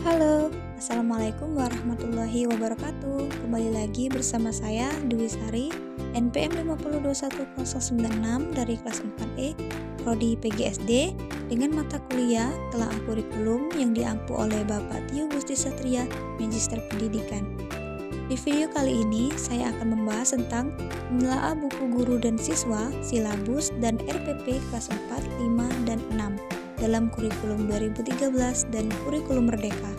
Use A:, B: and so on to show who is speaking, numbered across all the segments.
A: Halo, Assalamualaikum warahmatullahi wabarakatuh. Kembali lagi bersama saya Dwi Sari, NPM 5021096 dari kelas 4E, Prodi PGSD, dengan mata kuliah telah kurikulum yang diampu oleh Bapak Tio Gusti Satria, Magister Pendidikan. Di video kali ini, saya akan membahas tentang menelaah buku guru dan siswa, silabus, dan RPP kelas 4, 5, dan 6 dalam kurikulum 2013 dan kurikulum Merdeka.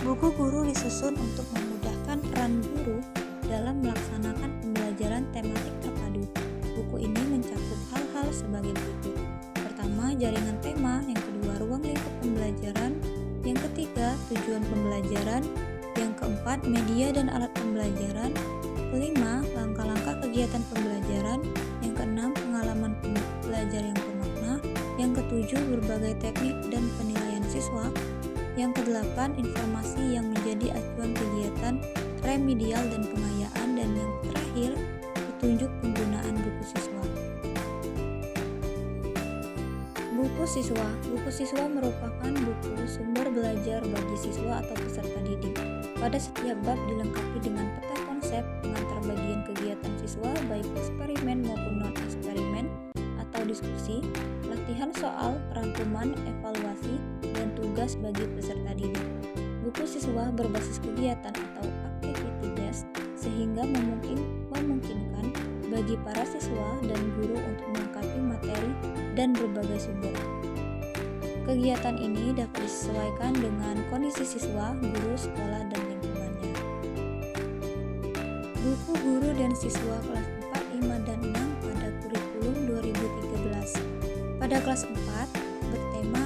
A: Buku guru disusun untuk memudahkan peran guru dalam melaksanakan pembelajaran tematik terpadu. Buku ini mencakup hal-hal sebagai berikut. Pertama, jaringan tema. Yang kedua, ruang lingkup pembelajaran. Yang ketiga, tujuan pembelajaran. Yang keempat, media dan alat pembelajaran. Kelima, langkah-langkah kegiatan pembelajaran. Yang keenam, pengalaman belajar yang bermakna. Yang ketujuh, berbagai teknik dan penilaian siswa. Yang kedelapan, informasi yang menjadi acuan kegiatan remedial dan pengayaan. Dan yang terakhir, petunjuk penggunaan buku siswa. Buku siswa merupakan buku sumber belajar bagi siswa atau peserta didik. Pada setiap bab dilengkapi dengan peta konsep, pengantar bagian kegiatan siswa baik eksperimen maupun non-eksperimen atau diskusi, latihan soal, rangkuman, evaluasi, dan tugas bagi peserta didik. Buku siswa berbasis kegiatan atau activity based sehingga memungkinkan bagi para siswa dan guru untuk melengkapi materi dan berbagai sumber. Kegiatan ini dapat disesuaikan dengan kondisi siswa, guru, sekolah, dan lingkungannya. Buku guru dan siswa kelas 4, 5, dan 6 pada kurikulum 2013. Pada kelas 4, bertema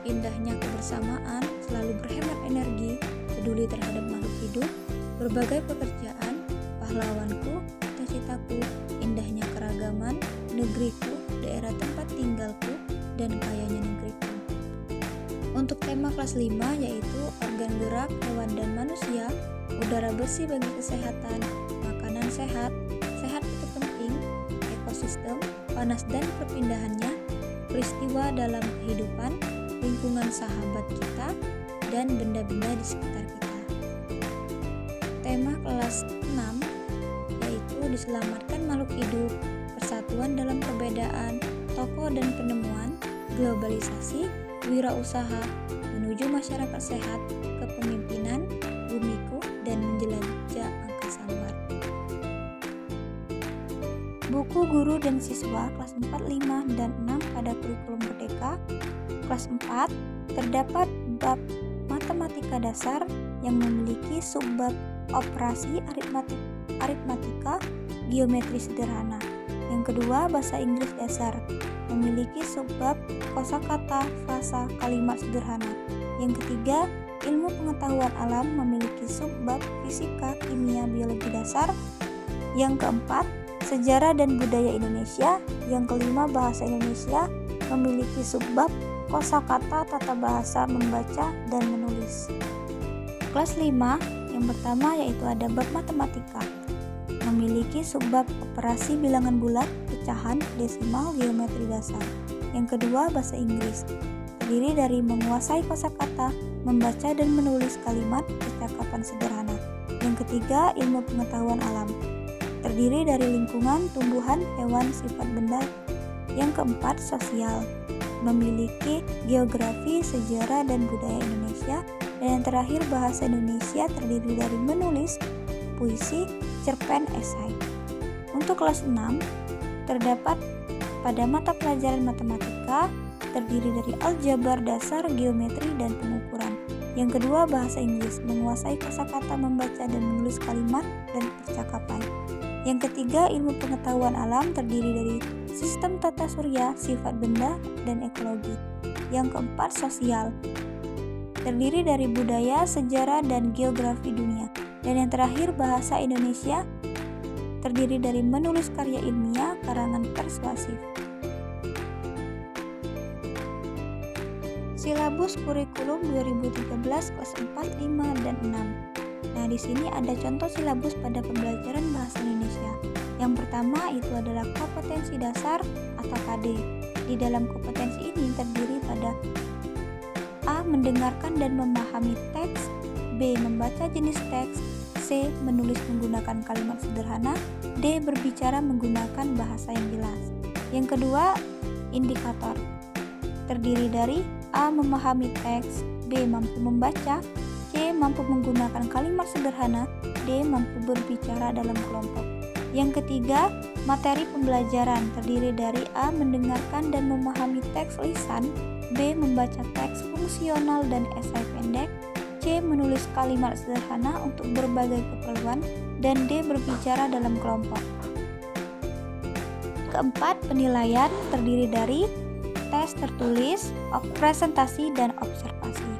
A: indahnya kebersamaan, selalu berhemat energi, peduli terhadap makhluk hidup, berbagai pekerjaan, pahlawanku, cita-citaku, indahnya keragaman, negeriku, daerah tempat tinggalku, dan kayanya negeriku. Untuk tema kelas 5 yaitu organ gerak, hewan dan manusia, udara bersih bagi kesehatan, makanan sehat, sehat itu penting, ekosistem, panas dan perpindahannya, peristiwa dalam kehidupan, lingkungan sahabat kita, dan benda-benda di sekitar kita. Tema kelas 6 yaitu diselamatkan makhluk hidup, persatuan dalam perbedaan, tokoh dan penemuan, globalisasi, wirausaha, menuju masyarakat sehat, kepemimpinan, bumiku, dan menjelajah angkasa luar. Buku guru dan siswa kelas 4, 5, dan 6 pada kurikulum Merdeka. Kelas 4 terdapat bab matematika dasar yang memiliki subbab operasi aritmatika, geometri sederhana. Yang kedua, bahasa Inggris dasar, memiliki subbab kosakata, frasa, kalimat sederhana. Yang ketiga, ilmu pengetahuan alam, memiliki subbab fisika, kimia, biologi dasar. Yang keempat, sejarah dan budaya Indonesia. Yang kelima, bahasa Indonesia, memiliki subbab kosakata, tata bahasa, membaca, dan menulis. Kelas 5, yang pertama yaitu ada bab matematika, memiliki subbab operasi bilangan bulat, pecahan, desimal, geometri dasar. Yang kedua, bahasa Inggris, terdiri dari menguasai kosakata, membaca dan menulis kalimat, percakapan sederhana. Yang ketiga, ilmu pengetahuan alam, terdiri dari lingkungan, tumbuhan, hewan, sifat benda. Yang keempat, sosial, memiliki geografi, sejarah, dan budaya Indonesia. Dan yang terakhir, bahasa Indonesia, terdiri dari menulis, puisi, cerpen, esai. Untuk kelas 6 terdapat pada mata pelajaran matematika, terdiri dari aljabar dasar, geometri, dan pengukuran. Yang kedua, bahasa Inggris, menguasai kosakata, membaca dan menulis kalimat dan percakapan. Yang ketiga, ilmu pengetahuan alam, terdiri dari sistem tata surya, sifat benda, dan ekologi. Yang keempat, sosial, terdiri dari budaya, sejarah, dan geografi dunia. Dan yang terakhir, bahasa Indonesia, terdiri dari menulis karya ilmiah, karangan persuasif. Silabus kurikulum 2013 kelas 4, 5, dan 6. Nah, di sini ada contoh silabus pada pembelajaran bahasa Indonesia. Yang pertama itu adalah kompetensi dasar atau KD. Di dalam kompetensi ini terdiri pada A. Mendengarkan dan memahami teks, B. Membaca jenis teks, C. Menulis menggunakan kalimat sederhana, D. Berbicara menggunakan bahasa yang jelas. Yang kedua, indikator. Terdiri dari A. Memahami teks, B. Mampu membaca, C. Mampu menggunakan kalimat sederhana, D. Mampu berbicara dalam kelompok. Yang ketiga, materi pembelajaran terdiri dari A. Mendengarkan dan memahami teks lisan, B. Membaca teks fungsional dan esai pendek, C. Menulis kalimat sederhana untuk berbagai keperluan, dan D. Berbicara dalam kelompok. Keempat, penilaian terdiri dari tes tertulis, presentasi, dan observasi.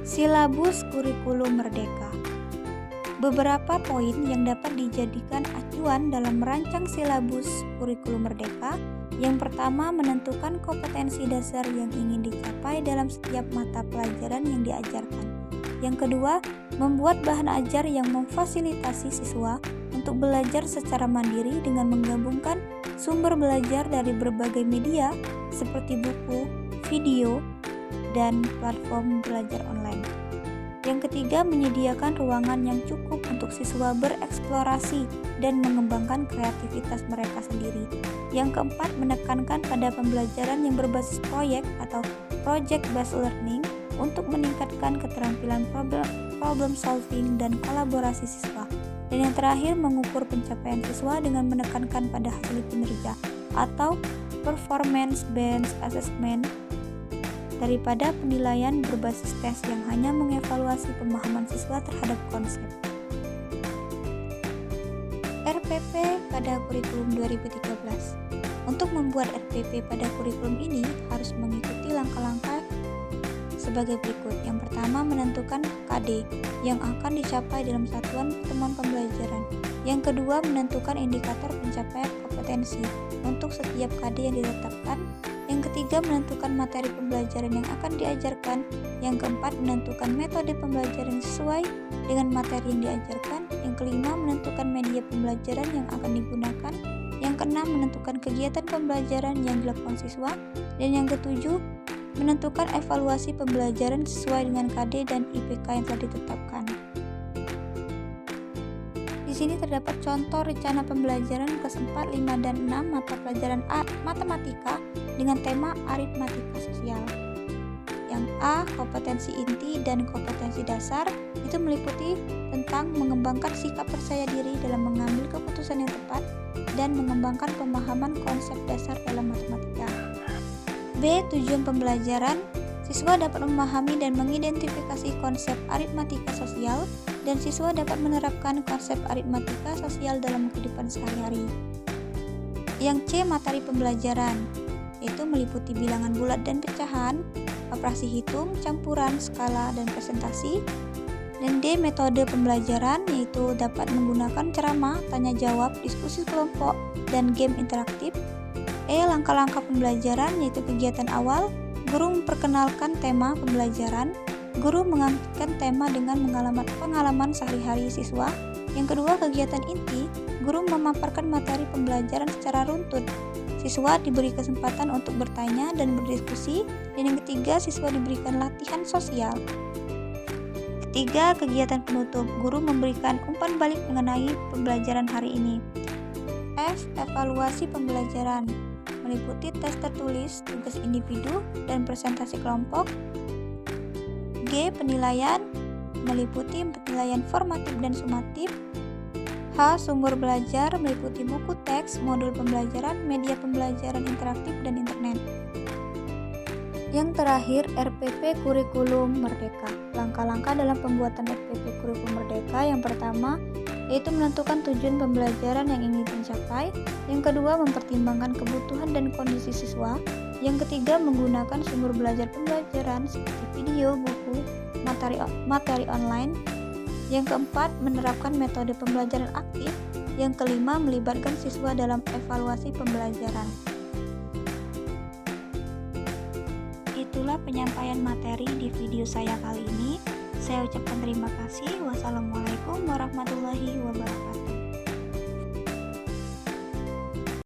A: Silabus kurikulum merdeka. Beberapa poin yang dapat dijadikan acuan dalam merancang silabus kurikulum merdeka. Yang pertama, menentukan kompetensi dasar yang ingin dicapai dalam setiap mata pelajaran yang diajarkan. Yang kedua, membuat bahan ajar yang memfasilitasi siswa untuk belajar secara mandiri dengan menggabungkan sumber belajar dari berbagai media seperti buku, video, dan platform belajar online. Yang ketiga, menyediakan ruangan yang cukup untuk siswa bereksplorasi dan mengembangkan kreativitas mereka sendiri. Yang keempat, menekankan pada pembelajaran yang berbasis proyek atau project based learning untuk meningkatkan keterampilan problem solving dan kolaborasi siswa. Dan yang terakhir, mengukur pencapaian siswa dengan menekankan pada hasil kinerja atau performance based assessment daripada penilaian berbasis tes yang hanya mengevaluasi pemahaman siswa terhadap konsep. RPP pada kurikulum 2013. Untuk membuat RPP pada kurikulum ini harus mengikuti langkah-langkah sebagai berikut. Yang pertama, menentukan KD yang akan dicapai dalam satuan pertemuan pembelajaran. Yang kedua, menentukan indikator pencapaian kompetensi untuk setiap KD yang ditetapkan. Yang ketiga, menentukan materi pembelajaran yang akan diajarkan. Yang keempat, menentukan metode pembelajaran sesuai dengan materi yang diajarkan. Yang kelima, menentukan media pembelajaran yang akan digunakan. Yang keenam, menentukan kegiatan pembelajaran yang dilakukan siswa. Dan yang ketujuh, menentukan evaluasi pembelajaran sesuai dengan KD dan IPK yang telah ditetapkan. Di sini terdapat contoh rencana pembelajaran kelas 4, 5, dan 6 mata pelajaran matematika dengan tema aritmatika sosial. Yang A, kompetensi inti dan kompetensi dasar, itu meliputi tentang mengembangkan sikap percaya diri dalam mengambil keputusan yang tepat dan mengembangkan pemahaman konsep dasar dalam matematika. B, tujuan pembelajaran, siswa dapat memahami dan mengidentifikasi konsep aritmatika sosial dan siswa dapat menerapkan konsep aritmatika sosial dalam kehidupan sehari-hari. Yang C, materi pembelajaran, yaitu meliputi bilangan bulat dan pecahan, operasi hitung, campuran, skala, dan presentasi. Dan D, metode pembelajaran, yaitu dapat menggunakan ceramah, tanya jawab, diskusi kelompok, dan game interaktif. E, langkah-langkah pembelajaran, yaitu kegiatan awal, guru memperkenalkan tema pembelajaran, guru mengangkatkan tema dengan pengalaman sehari-hari siswa. Yang kedua, kegiatan inti, guru memaparkan materi pembelajaran secara runtut. Siswa diberi kesempatan untuk bertanya dan berdiskusi. Dan yang ketiga, siswa diberikan latihan sosial. Ketiga, kegiatan penutup, guru memberikan umpan balik mengenai pembelajaran hari ini. F, evaluasi pembelajaran, meliputi tes tertulis, tugas individu, dan presentasi kelompok. G, penilaian, meliputi penilaian formatif dan sumatif. H, sumber belajar, meliputi buku teks, modul pembelajaran, media pembelajaran interaktif, dan internet. Yang terakhir, RPP Kurikulum Merdeka. Langkah-langkah dalam pembuatan RPP Kurikulum Merdeka, yang pertama, yaitu menentukan tujuan pembelajaran yang ingin dicapai. Yang kedua, mempertimbangkan kebutuhan dan kondisi siswa. Yang ketiga, menggunakan sumber belajar pembelajaran seperti video, buku, materi online. Yang keempat, menerapkan metode pembelajaran aktif. Yang kelima, melibatkan siswa dalam evaluasi pembelajaran. Itulah penyampaian materi di video saya kali ini. Saya ucapkan terima kasih. Wassalamualaikum warahmatullahi wabarakatuh.